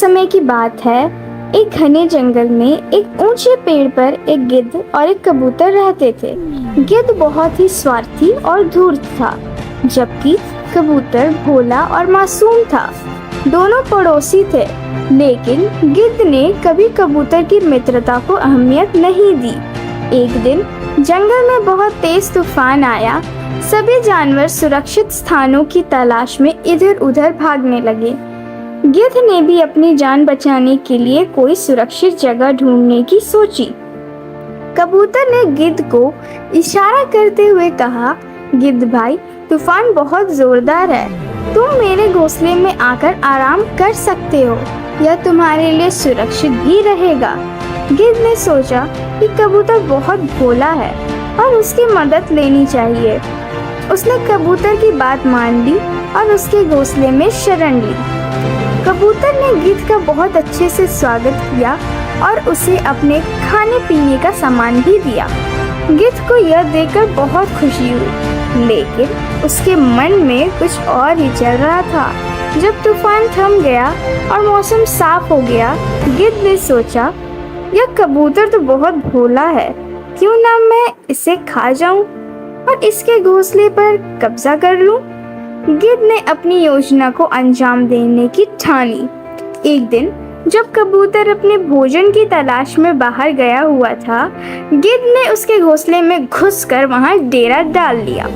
समय की बात है। एक घने जंगल में एक ऊंचे पेड़ पर एक गिद्ध और एक कबूतर रहते थे। गिद्ध बहुत ही स्वार्थी और धूर्त था, जबकि कबूतर भोला और मासूम था। दोनों पड़ोसी थे, लेकिन गिद्ध ने कभी कबूतर की मित्रता को अहमियत नहीं दी। एक दिन जंगल में बहुत तेज तूफान आया। सभी जानवर सुरक्षित स्थानों की तलाश में इधर उधर भागने लगे। गिद्ध ने भी अपनी जान बचाने के लिए कोई सुरक्षित जगह ढूंढने की सोची। कबूतर ने गिद्ध को इशारा करते हुए कहा, गिद्ध भाई, तूफान बहुत जोरदार है। तुम मेरे घोंसले में आकर आराम कर सकते हो। यह तुम्हारे लिए सुरक्षित भी रहेगा। गिद्ध ने सोचा कि कबूतर बहुत भोला है और उसकी मदद लेनी चाहिए। उसने कबूतर की बात मान ली और उसके घोंसले में शरण ली। कबूतर ने गिद्ध का बहुत अच्छे से स्वागत किया और उसे अपने खाने पीने का सामान भी दिया। गिद्ध को यह देखकर बहुत खुशी हुई, लेकिन उसके मन में कुछ और ही चल रहा था। जब तूफान थम गया और मौसम साफ हो गया, गिद्ध ने सोचा, यह कबूतर तो बहुत भोला है। क्यों ना मैं इसे खा जाऊं और इसके घोंसले पर कब्जा कर लूं। गिद्ध ने अपनी योजना को अंजाम देने की ठानी। एक दिन जब कबूतर अपने भोजन की तलाश में बाहर गया हुआ था, गिद्ध ने उसके घोंसले में घुसकर वहां डेरा डाल लिया।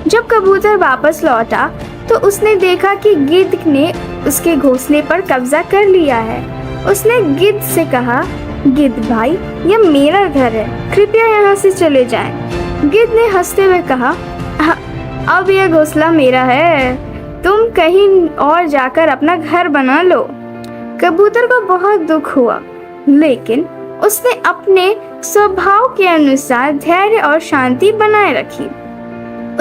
जब कबूतर वापस लौटा तो उसने देखा कि गिद्ध ने उसके घोंसले पर कब्जा कर लिया है। उसने गिद्ध से कहा, गिद्ध भाई, यह मेरा घर है, कृपया यहाँ से चले जाएं। गिद्ध ने हंसते हुए कहा, अब यह घोंसला मेरा है, तुम कहीं और जाकर अपना घर बना लो। कबूतर को बहुत दुख हुआ, लेकिन उसने अपने स्वभाव के अनुसार धैर्य और शांति बनाए रखी।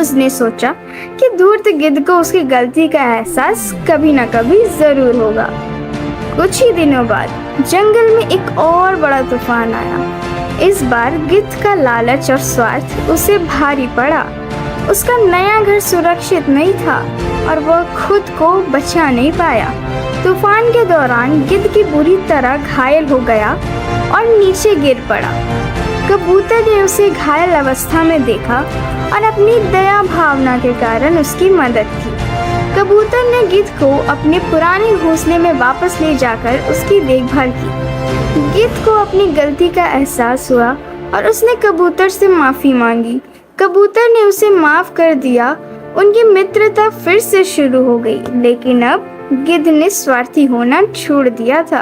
उसने सोचा कि धूर्त गिद्ध को उसकी गलती का एहसास कभी न कभी जरूर होगा। कुछ ही दिनों बाद जंगल में एक और बड़ा तूफान आया। इस बार गिद्ध का लालच और स्वार्थ उसे भारी पड़ा। उसका नया घर सुरक्षित नहीं था और वह खुद को बचा नहीं पाया। तूफान के दौरान गिद्ध की बुरी तरह घायल हो गया और नीचे गिर पड़ा। कबूतर ने उसे घायल अवस्था में देखा और अपनी दया भावना के कारण उसकी मदद की। कबूतर ने गिद्ध को अपने पुराने घोंसले में वापस ले जाकर उसकी देखभाल की। गिद्ध को अपनी गलती का एहसास हुआ और उसने कबूतर से माफी मांगी। कबूतर ने उसे माफ कर दिया। उनकी मित्रता फिर से शुरू हो गई, लेकिन अब गिद्ध ने स्वार्थी होना छोड़ दिया था।